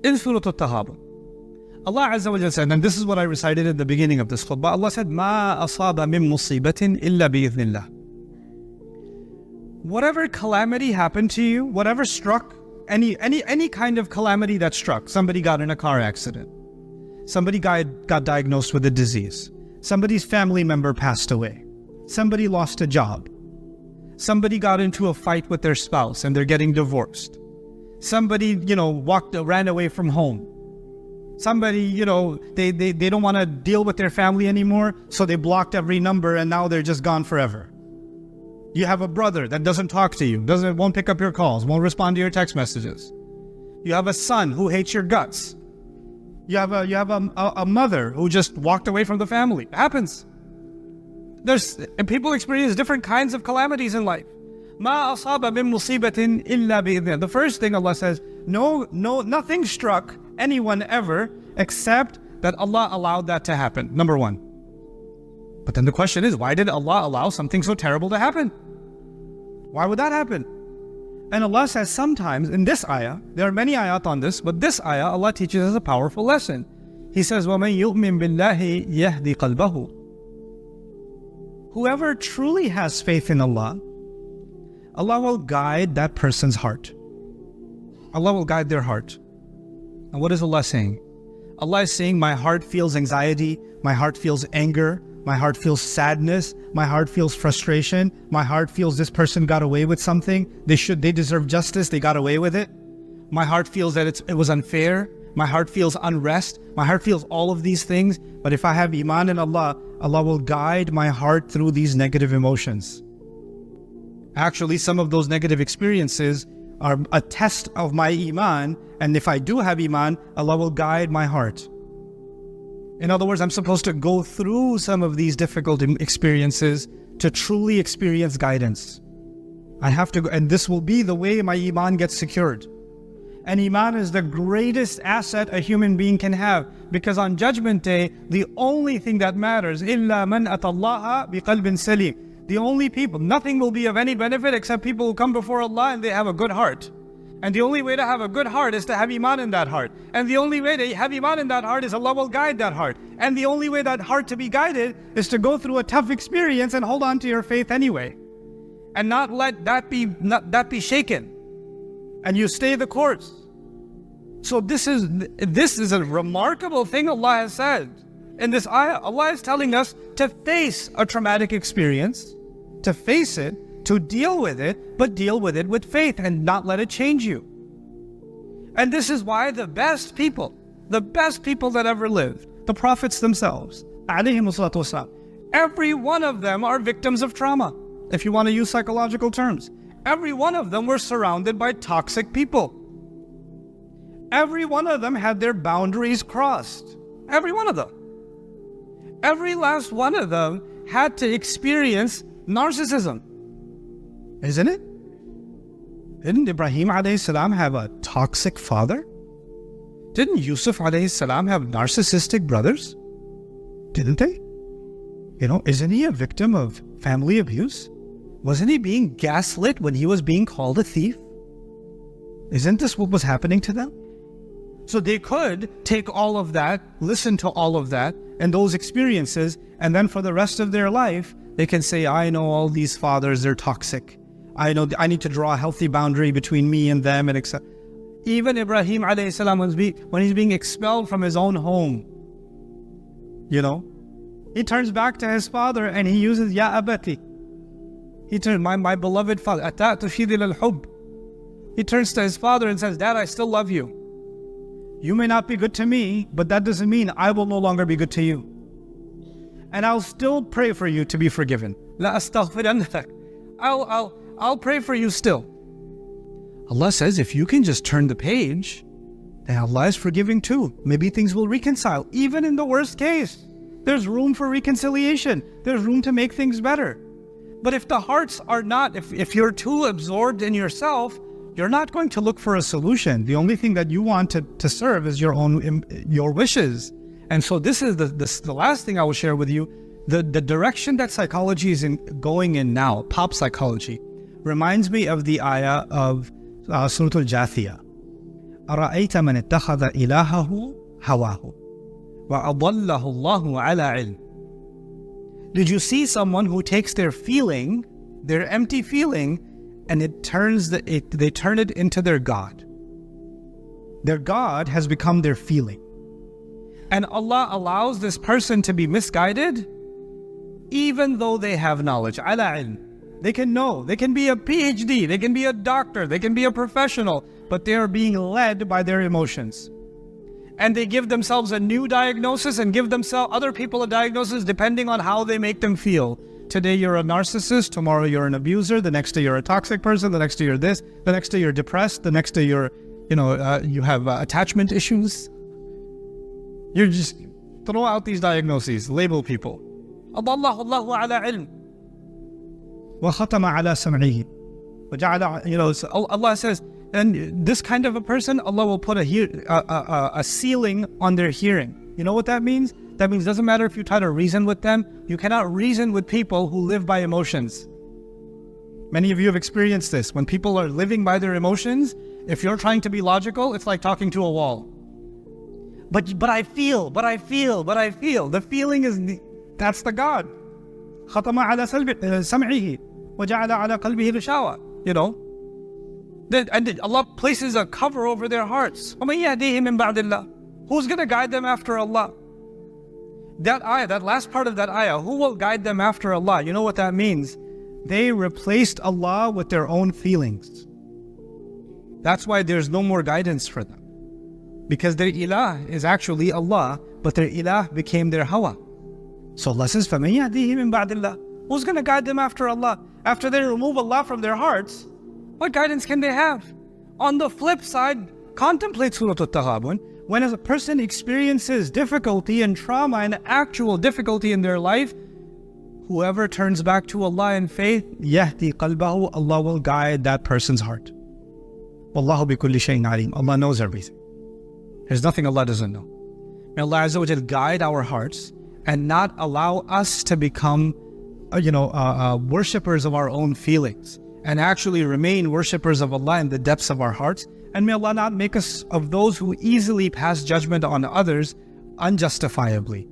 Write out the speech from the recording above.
In Surah Al-Tahabun, Allah Azza wa Jalla said, and this is what I recited at the beginning of this khutbah, Allah said, مَا أَصَابَ مِن مُصِيبَةٍ إِلَّا بِإِذْنِ اللَّهِ. Whatever calamity happened to you, whatever struck, any kind of calamity that struck, somebody got in a car accident, somebody got diagnosed with a disease, somebody's family member passed away, somebody lost a job, somebody got into a fight with their spouse and they're getting divorced, somebody, ran away from home, somebody, they don't want to deal with their family anymore, so they blocked every number and now they're just gone forever. You have a brother that doesn't talk to you, won't pick up your calls, won't respond to your text messages. You have a son who hates your guts. You have a mother who just walked away from the family. It happens. And people experience different kinds of calamities in life. مَا أَصَابَ مِن مُصِيبَةٍ إِلَّا بِإِذْنِ. The first thing Allah says, nothing struck anyone ever except that Allah allowed that to happen. Number one. But then the question is, why did Allah allow something so terrible to happen? Why would that happen? And Allah says sometimes in this ayah, there are many ayat on this, but this ayah, Allah teaches us a powerful lesson. He says, وَمَن يُؤْمِن بِاللَّهِ يَهْدِ قَلْبَهُ. Whoever truly has faith in Allah, Allah will guide that person's heart. Allah will guide their heart. And what is Allah saying? Allah is saying, my heart feels anxiety, my heart feels anger, my heart feels sadness, my heart feels frustration, my heart feels this person got away with something, they deserve justice, they got away with it. My heart feels that it was unfair, my heart feels unrest, my heart feels all of these things. But if I have Iman in Allah, Allah will guide my heart through these negative emotions. Actually, some of those negative experiences are a test of my Iman, and if I do have Iman, Allah will guide my heart. In other words, I'm supposed to go through some of these difficult experiences to truly experience guidance. I have to go, and this will be the way my Iman gets secured. And Iman is the greatest asset a human being can have, because on Judgment Day, the only thing that matters, إِلَّا مَنْ أَتَى اللَّهَ بِقَلْبٍ سَلِيمٍ. The only people, nothing will be of any benefit except people who come before Allah and they have a good heart. And the only way to have a good heart is to have Iman in that heart. And the only way to have Iman in that heart is Allah will guide that heart. And the only way that heart to be guided is to go through a tough experience and hold on to your faith anyway. And not let that be shaken. And you stay the course. So this is a remarkable thing Allah has said. In this ayah, Allah is telling us to face a traumatic experience, to face it, to deal with it, but deal with it with faith and not let it change you. And this is why the best people that ever lived, the prophets themselves, every one of them are victims of trauma, if you want to use psychological terms. Every one of them were surrounded by toxic people. Every one of them had their boundaries crossed. Every one of them. Every last one of them had to experience narcissism. Isn't it? Didn't Ibrahim alayhi salam have a toxic father? Didn't Yusuf alayhi salam have narcissistic brothers? Didn't they? Isn't he a victim of family abuse? Wasn't he being gaslit when he was being called a thief? Isn't this what was happening to them? So they could take all of that, listen to all of that, and those experiences, and then for the rest of their life, they can say, I know all these fathers, they're toxic. I know I need to draw a healthy boundary between me and them, and etc. Even Ibrahim alayhi salam, when he's being expelled from his own home, he turns back to his father and he uses Ya Abati. He turns, my beloved father, Ata'tu shidil al-hub. He turns to his father and says, Dad, I still love you. You may not be good to me, but that doesn't mean I will no longer be good to you. And I'll still pray for you to be forgiven. La astaghfirannak. I'll pray for you still. Allah says if you can just turn the page, then Allah is forgiving too. Maybe things will reconcile. Even in the worst case, there's room for reconciliation. There's room to make things better. But if the hearts are not, if you're too absorbed in yourself, you're not going to look for a solution. The only thing that you want to serve is your wishes. And so this is the last thing I will share with you. The direction that psychology is going in now, pop psychology, reminds me of the ayah of Surah Al-Jathiyah. أَرَأَيْتَ مَنِ اتَّخَذَ إِلَهَهُ هَوَاهُ وَأَضَلَّهُ اللَّهُ عَلَى عِلْمٍ. Did you see someone who takes their feeling, their empty feeling, and they turn it into their God? Their God has become their feeling. And Allah allows this person to be misguided even though they have knowledge. Ala ilm. They can know. They can be a PhD. They can be a doctor. They can be a professional. But they are being led by their emotions. And they give themselves a new diagnosis and give other people a diagnosis depending on how they make them feel. Today you're a narcissist, tomorrow you're an abuser, the next day you're a toxic person, the next day you're this, the next day you're depressed, the next day you're, you have attachment issues. You just throw out these diagnoses, label people. أضله الله على علم وختم على سمعه وجعل, so Allah says, and this kind of a person, Allah will put a ceiling on their hearing. You know what that means? That means it doesn't matter if you try to reason with them, you cannot reason with people who live by emotions. Many of you have experienced this. When people are living by their emotions, if you're trying to be logical, it's like talking to a wall. But I feel. The feeling is, that's the God. ختم على سمعه وجعل على قلبه غشاوة. And Allah places a cover over their hearts. وَمَن يَهْدِيهِم مِّن بَعْدِ اللَّهِ. Who's going to guide them after Allah? That ayah, that last part of that ayah, who will guide them after Allah? You know what that means? They replaced Allah with their own feelings. That's why there's no more guidance for them. Because their ilah is actually Allah, but their ilah became their hawa. So Allah says, فَمَن يَهْدِيهِم مِّن بَعْدِ اللَّهِ. Who's going to guide them after Allah? After they remove Allah from their hearts, what guidance can they have? On the flip side, contemplate Surah Al-Taghabun. When a person experiences difficulty and trauma and actual difficulty in their life, whoever turns back to Allah in faith, يَهْدِي قَلْبَهُ, Allah will guide that person's heart. وَاللَّهُ بِكُلِّ شَيْءٍ عَلِيمٌ. Allah knows everything. There's nothing Allah doesn't know. May Allah Azza wa Jal guide our hearts and not allow us to become, worshippers of our own feelings, and actually remain worshippers of Allah in the depths of our hearts. And may Allah not make us of those who easily pass judgment on others unjustifiably.